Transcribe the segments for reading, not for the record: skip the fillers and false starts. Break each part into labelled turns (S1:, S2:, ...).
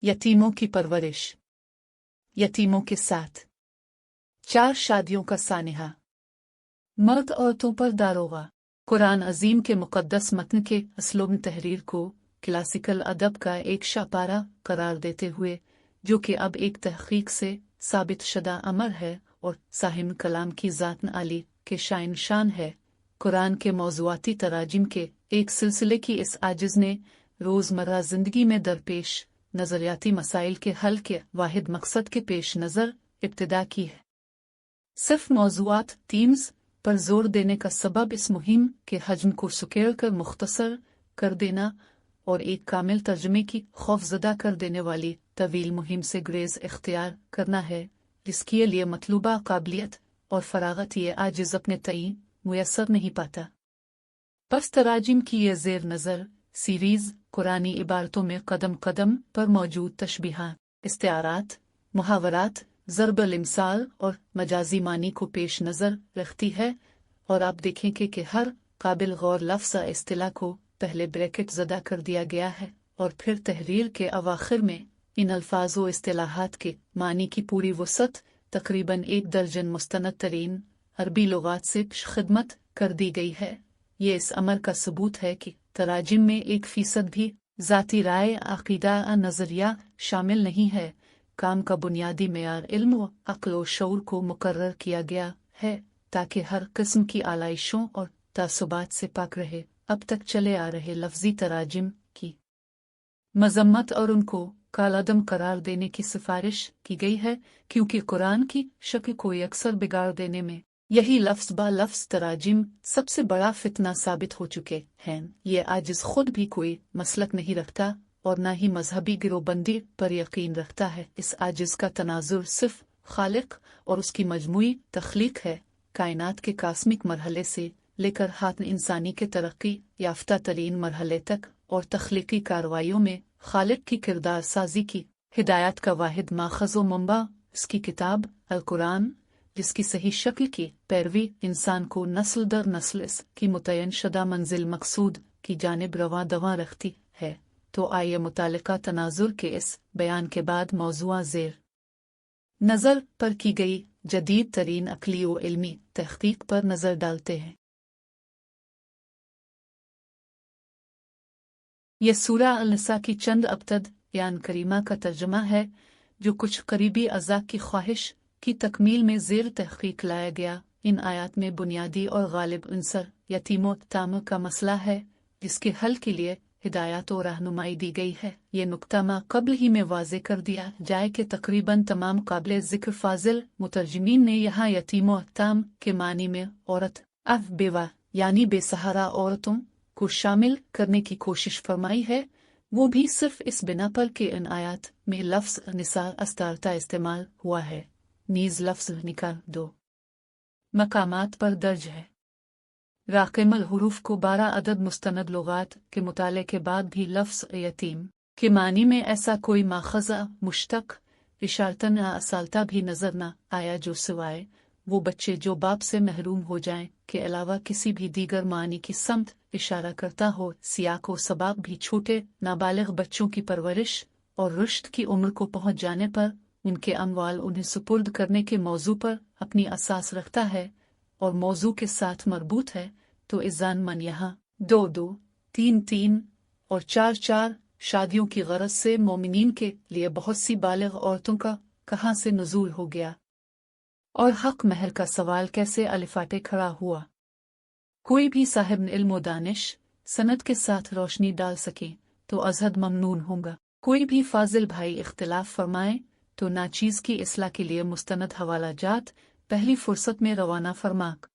S1: यतीमों की परवरिश। यतीमों के साथ 4 शादियों का सानिहा। मर्द औरतों पर दारोगा। कुरान अजीम के मुक़द्दस मतन के असलूब तहरीर को क्लासिकल अदब का एक शापारा करार देते हुए, जो कि अब एक तहक़ीक़ से साबित शुदा अमर है और साहिब कलाम की ज़ात आली के शाइन शान है, कुरान के मौज़ूआती तराजिम के एक सिलसिले की इस आजिज़ ने रोज़मर्रा ज़िंदगी में दरपेश नज़रियाती मसाइल के हल के वाहिद मकसद के पेश नज़र इब्तिदा की है। सिर्फ मौज़ूआत थीम्स पर जोर देने का सबब इस मुहिम के हजम को सुकेड़ कर मुख्तसर कर देना और एक कामिल तर्जमे की खौफज़दा कर देने वाली तवील मुहिम से ग्रेज़ इख्तियार करना है, जिसके लिए मतलूबा काबिलियत और फरागत ये आजिज़ अपने तई मुयस्सर नहीं पाता। बस तराजिम की ये ज़ेर नज़र सीरीज़ कुरानी इबारतों में कदम कदम पर मौजूद तशबीहात, इस्तिआरात, मुहावरात, ज़रबल इमसाल और मजाजी मानी को पेश नज़र रखती है, और आप देखेंगे कि हर काबिल गौर लफ्ज़ इस्तिला को पहले ब्रैकेट ज़दा कर दिया गया है और फिर तहरीर के अवाखिर में इन अल्फाज़ व इस्तिलाहात के मानी की पूरी वसअत तकरीबन 1 दर्जन मुस्तनद तरीन अरबी लुगात से खिदमत कर दी गई है। ये इस अमर का सबूत है कि तराजिम में 1% भी ज़ाती राय, अक़ीदा, नज़रिया शामिल नहीं है। काम का बुनियादी मेयार इल्म व अक्ल व शऊर को मुकर्रर किया गया है ताकि हर किस्म की आलाइशों और तासुबात से पाक रहे। अब तक चले आ रहे लफ्ज़ी तराजिम की मज़म्मत और उनको कालादम करार देने की सिफारिश की गई है, क्योंकि कुरान की शक्ल को अक्सर बिगाड़ देने में यही लफ्ज़ बा लफ्ज़ तराजिम सबसे बड़ा फितना साबित हो चुके हैं। ये आजिज़ खुद भी कोई मसलक नहीं रखता और न ही मजहबी गिरोबंदी पर यकीन रखता है। इस आजिज़ का तनाजुर सिर्फ खालिक और उसकी मजमूई तख्लीक है। कायनात के कास्मिक मरहले से लेकर हाथ इंसानी के तरक्की याफ्ता तरीन मरहले तक और तख्लीकी कार्रवाइयों में खालिक की किरदार साजी की हिदायत का वाहिद माखज़ व मंबा इसकी किताब अल कुरान, जिसकी सही शक्ल की पैरवी इंसान को नस्ल दर नस्ल की मुतय्यन शुदा मंजिल मकसूद की जानिब रवां दवां रखती है। तो आइए मुतालिका तनाजुर के इस बयान के बाद मौज़ूआ ज़ेर नज़र पर की गई जदीद तरीन अक़ली व इल्मी तहक़ीक़ पर नज़र डालते हैं। यह सूरा अल-निसा की चंद अब्तद यान करीमा का तर्जुमा है, जो कुछ करीबी अज़ा की ख्वाहिश की तकमील में ज़ेर तहक़ीक़ लाया गया। इन आयात में बुनियादी और गालिब अंसर यतीमों ताम का मसला है, जिसके हल के लिए हिदायत और रहनुमाई दी गई है। ये नुक्ता कब्ल ही में वाज़े कर दिया जाए कि तकरीबन तमाम काबिल ज़िक्र फाजिल मुतरजमीन ने यहाँ यतीमों ताम के मानी में औरत बेवा यानी बेसहारा औरतों को शामिल करने की कोशिश फरमाई है, वो भी सिर्फ इस बिना पर कि इन आयात में लफ्ज़ निसा अस्तारता इस्तेमाल हुआ है। नीज़ लफ्ज़ निकाल 2 मकामात पर दर्ज है। राक़िमल हुरूफ को 12 अदद मुस्तनद लुगात के मुताले के बाद भी लफ्ज़ यतीम के मानी में ऐसा कोई माख़ज़ा मुश्तक इशारतन या असालता भी नज़र न आया, जो सिवाय वो बच्चे जो बाप से महरूम हो जाएं के अलावा किसी भी दीगर मानी की समत इशारा करता हो। सियाक व सबाक भी छोटे नाबालिग बच्चों की परवरिश और रुश्द की उम्र को पहुँच जाने पर उनके अमवाल उन्हें सुपुर्द करने के मौजू पर अपनी असास रखता है और मौजू के साथ मरबूत है। तो इज़ान मन यहाँ 2-2, 3-3 और 4-4 शादियों की गरज से मोमिनीन के लिए बहुत सी बालिग औरतों का कहाँ से नुज़ूल हो गया और हक महर का सवाल कैसे अलिफाटे खड़ा हुआ। कोई भी साहिब इल्म व दानिश सनद के साथ रोशनी डाल सके तो अज़हद ममनून होगा। कोई भी फाजिल भाई इख्तिलाफ फरमाए तो नाचीज़ की इस्लाह के लिए मुस्तनद हवाला जात पहली फुर्सत में रवाना फरमाक।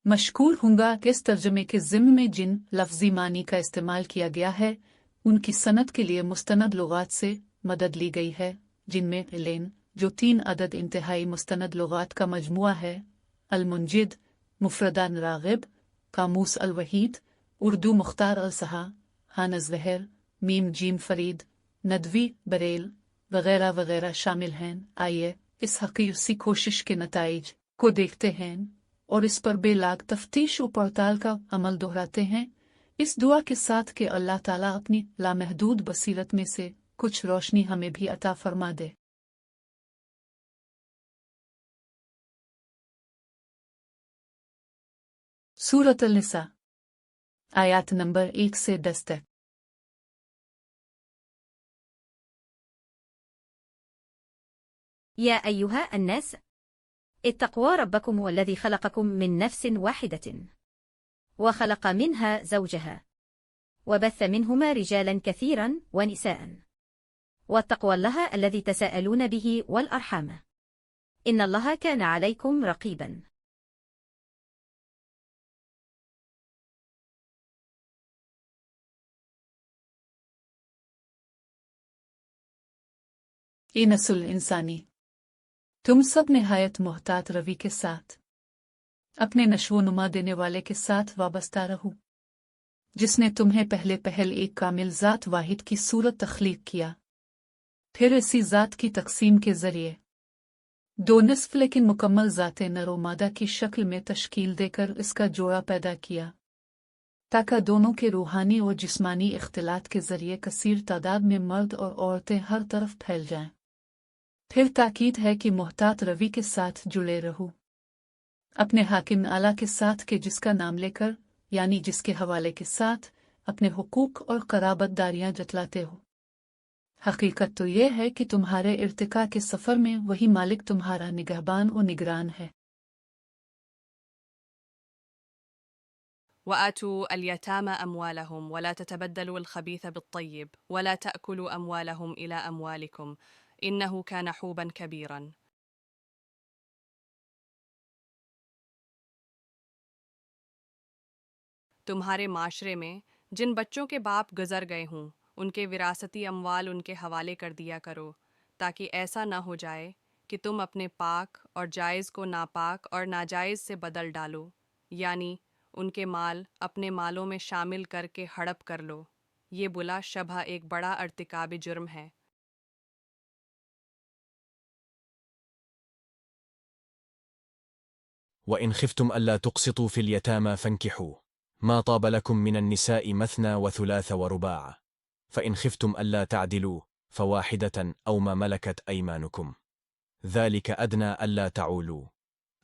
S1: मशकूर हूँगा कि इस तर्जमे के ज़िम्न में जिन लफ्ज़ी मानी का इस्तेमाल किया गया है, उनकी सनद के लिए मुस्तनद लुगात से मदद ली गई है, जिनमें इलेन जो 3 अदद इंतहाई मुस्तनद लुगात का मजमुआ है, अल-मुंजिद, मुफ़रदान राग़िब, कामूस अल-वहीद, उर्दू मुख्तार अल-सहा, हानज़ ज़हर, मीम जीम फरीद, नदवी बरेल वगैरह वगैरह शामिल हैं। आइए इस हक़ीक़ी कोशिश के नताइज को देखते हैं और इस पर बेलाग तफ्तीश व पड़ताल का अमल दोहराते हैं, इस दुआ के साथ कि अल्लाह ताला अपनी लामहदूद बसीरत में से कुछ रोशनी हमें भी अता फरमा दे। सूरत अल-निसा आयत नंबर 1 से 10 तक।
S2: يا أيها الناس اتقوا ربكم الذي خلقكم من نفس واحدة وخلق منها زوجها وبث منهما رجالا كثيرا ونساء واتقوا الله الذي تساءلون به والأرحام إن الله كان عليكم رقيبا.
S1: ये नस्ल इंसानी, तुम सब निहायत मोहतात रवि के साथ अपने नशोनुमा देने वाले के साथ वाबस्ता रहो, जिसने तुम्हें पहले पहल एक कामिल ज़ात वाहिद की सूरत तख्लीक किया, फिर इसी ज़ात की तकसीम के ज़रिए दो निस्फ लेकिन मुकम्मल ज़ाते नर व मादा की शक्ल में तश्कील देकर इसका जोड़ा पैदा किया, ताकि दोनों के रूहानी और जिस्मानी इख्तिलात के ज़रिए कसीर तादाद में मर्द और औरतें हर तरफ फैल जाएं। फिर ताकीद है कि मोहतात रवि के साथ जुड़े रहो, अपने हाकिम आला के साथ के जिसका नाम लेकर यानी जिसके हवाले के साथ अपने हुकूक और कराबतदारियां जतलाते हो। हकीकत तो यह है कि तुम्हारे इर्तिका के सफ़र में वही मालिक तुम्हारा निगहबान और निगरान है।
S3: وآتوا اليتامى أموالهم ولا تتبدلوا الخبيث بالطيب ولا تأكلوا أموالهم إلى أموالكم إنه كان حوبا كبيرا. तुम्हारे माशरे में जिन बच्चों के बाप गुजर गए हों उनके विरासती अमवाल उनके हवाले कर दिया करो, ताकि ऐसा न हो जाए कि तुम अपने पाक और जायज़ को नापाक और नाजायज़ से बदल डालो, यानी उनके माल अपने मालों में शामिल करके हड़प कर लो। ये बुला शबह एक बड़ा अर्तिकाब जुर्म है।
S4: وإن خفتم ألا تقسطوا في اليتامى فانكحوا ما طاب لكم من النساء مثنى وثلاث ورباع فإن خفتم ألا تعدلوا فواحدة أو ما ملكت أيمانكم ذلك أدنى ألا تعولوا.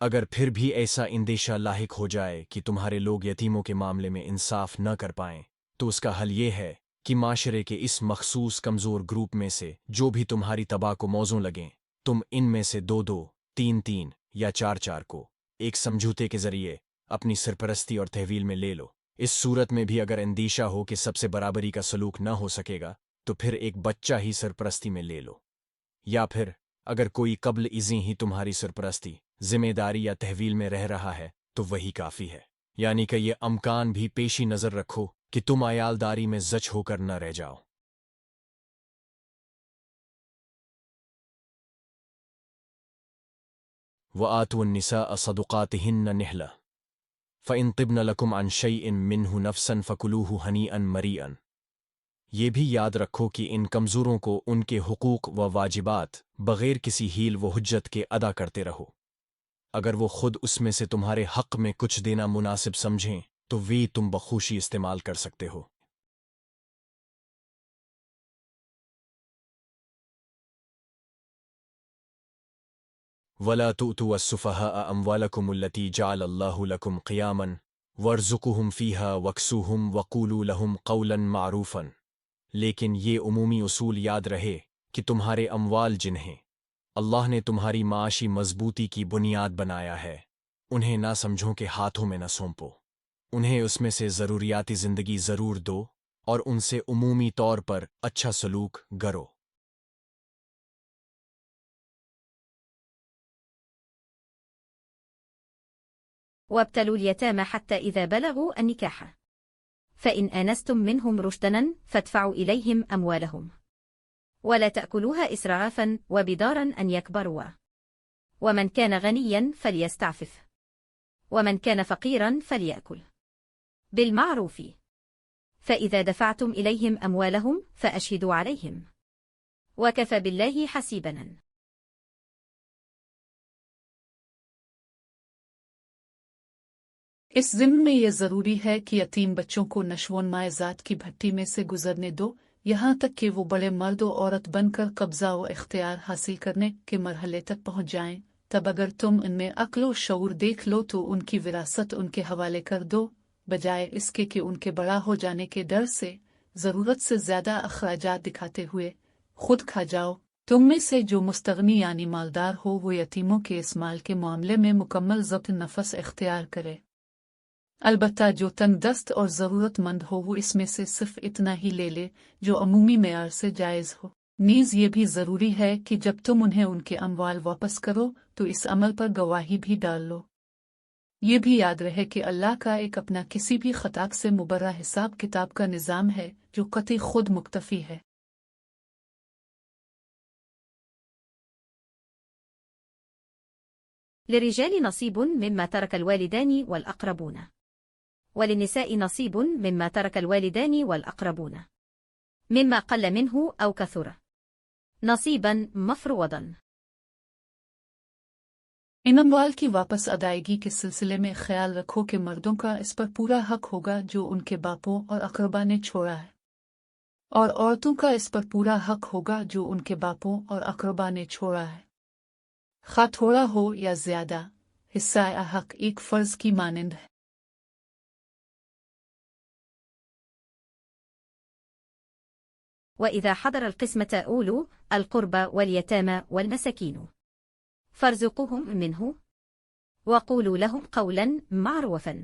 S4: अगर फिर भी ऐसा इंदेशा लाहिक हो जाए कि तुम्हारे लोग यतीमों के मामले में इंसाफ न कर पाएं, तो उसका हल ये है कि माशरे के इस मखसूस कमज़ोर ग्रुप में से जो भी तुम्हारी तबाह को मौजूं लगें, तुम इनमें से 2-2, 3-3 या 4-4 को एक समझौते के ज़रिए अपनी सरपरस्ती और तहवील में ले लो। इस सूरत में भी अगर अंदेशा हो कि सबसे बराबरी का सलूक न हो सकेगा, तो फिर एक बच्चा ही सरपरस्ती में ले लो, या फिर अगर कोई कब्ल इज़ी ही तुम्हारी सरपरस्ती जिम्मेदारी या तहवील में रह रहा है तो वही काफ़ी है। यानी कि ये अमकान भी पेशी नज़र रखो कि तुम आयालदारी में जच होकर न रह जाओ। वआतु निसा सदुकातिहिन्न निहला फ़इन तिब्न लकुम अन शैइन मिन्हु नफ्सन फ़कुलूहु हनीअन मरीअन। ये भी याद रखो कि इन कमज़ोरों को उनके हुकूक व वाजिबात बग़ैर किसी हील व हुज्जत के अदा करते रहो। अगर वो खुद उसमें से तुम्हारे हक़ में कुछ देना मुनासिब समझें तो वे तुम बखुशी इस्तेमाल कर सकते हो। वला तुअतु अस्सुफ़हा अम्वालकुम अल्लती जअल अल्लाहु लकुम क़ियामन वर्ज़ुक़ुहुम फ़ीहा वक्सूहुम वक़ूलू लहुम क़ौलन मारूफ़न। लेकिन ये उमूमी उसूल याद रहे कि तुम्हारे अमवाल जिन्हें अल्लाह ने तुम्हारी माशी मजबूती की बुनियाद बनाया है, उन्हें ना समझो के हाथों में न सौंपो। उन्हें उसमें से ज़रूरियाती ज़िंदगी ज़रूर दो और उनसे उमूमी तौर पर अच्छा सलूक करो।
S2: وابتلوا اليتامى حتى إذا بلغوا النكاح فإن آنستم منهم رشدا فادفعوا إليهم أموالهم ولا تأكلوها إسرافا وبدارا أن يكبروا ومن كان غنيا فليستعفف ومن كان فقيرا فليأكل بالمعروف فإذا دفعتم إليهم أموالهم فأشهدوا عليهم وكفى بالله حسيبا.
S1: इस ज़िम्न में यह ज़रूरी है कि यतीम बच्चों को नशोन माए ज़ात की भट्टी में से गुजरने दो, यहाँ तक कि वो बड़े मर्द और औरत बनकर कब्जा व इख्तियार हासिल करने के मरहले तक पहुँच जाएं, तब अगर तुम इनमें अक्ल व शऊर देख लो तो उनकी विरासत उनके हवाले कर दो, बजाय इसके कि उनके बड़ा हो जाने के डर से ज़रूरत से ज़्यादा अखराजात दिखाते हुए खुद खा जाओ। तुम में से जो मुस्तगनी यानी मालदार हो वो यतीमों के इस माल के मामले में मुकम्मल ज़ब्त नफस इख्तियार करे। अलबत्ता जो तंगदस्त और ज़रूरतमंद हो वो इसमें से सिर्फ इतना ही ले ले जो अमूमी मेयार से जायज़ हो। नीज़ ये भी ज़रूरी है कि जब तुम उन्हें उनके अमवाल वापस करो तो इस अमल पर गवाही भी डाल लो। ये भी याद रहे कि अल्लाह का एक अपना किसी भी खताब से मुबर्रा हिसाब किताब का निज़ाम है जो कतई खुद मुक्तफ़ी है।
S2: للرجال نصيب مما ترك الوالدان والأقربون، وللنساء نصيب مما ترك الوالدان والأقربون، مما قل منه أو كثر، نصيبا مفروضا۔
S1: इन अमवाल की वापस अदायगी के सिलसिले में ख्याल रखो कि मर्दों का इस पर पूरा हक होगा जो उनके बापों और अकरबा ने छोड़ा है, और औरतों का इस पर पूरा हक होगा जो उनके बापों और अकरबा ने छोड़ा है। खा थोड़ा हो या ज्यादा, हिस्सा हक एक फर्ज की मानंद है।
S2: وإذا حضر القسمة أولو القربى واليتامى والمساكين فارزقوهم منه وقولوا لهم قولا معروفا۔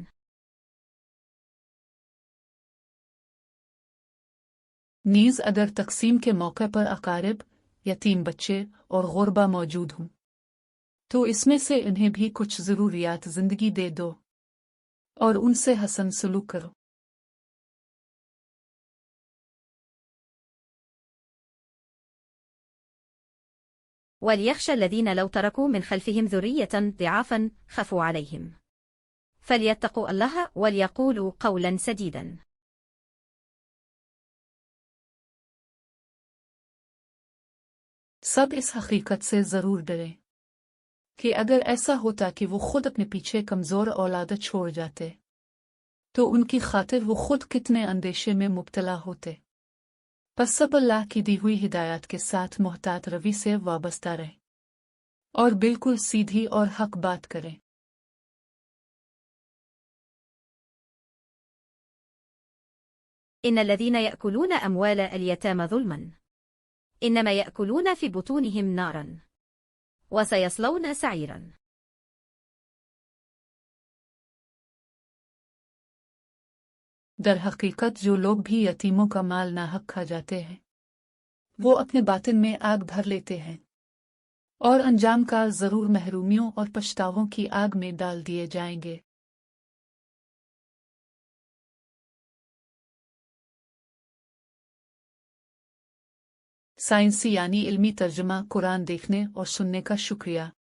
S1: नीज अगर तकसीम के मौके पर अकारिब, यतीम बच्चे और गुरबा मौजूद हों तो इसमें से इन्हें भी कुछ ज़रूरियात ज़िंदगी दे दो और उनसे हसन सलूक करो।
S2: وليخشى الذين لو تركوا من خلفهم ذرية ضعافا خافوا عليهم فليتقوا الله وليقولوا قولا سديدا۔
S1: सब इस हकीकत से ज़रूर डरें कि अगर ऐसा होता कि वो खुद अपने पीछे कमज़ोर औलाद छोड़ जाते तो उनकी खातिर वो खुद कितने अंदेशे में मुब्तला होते। बस सब अल्लाह की दी हुई हिदायत के साथ मोहतात रवि से वाबस्ता रहे और बिल्कुल सीधी और हक बात करें।
S2: إن الذين يأكلون أموال اليتامى ظلما إنما يأكلون في بطونهم نارا وسيصلون سعيرا۔
S1: दर हकीकत जो लोग भी यतीमों का माल नाहक खा जाते हैं वो अपने बातिन में आग भर लेते हैं और अंजाम का ज़रूर महरूमियों और पछतावों की आग में डाल दिए जाएंगे। साइंसी यानी इल्मी तर्जुमा कुरान देखने और सुनने का शुक्रिया।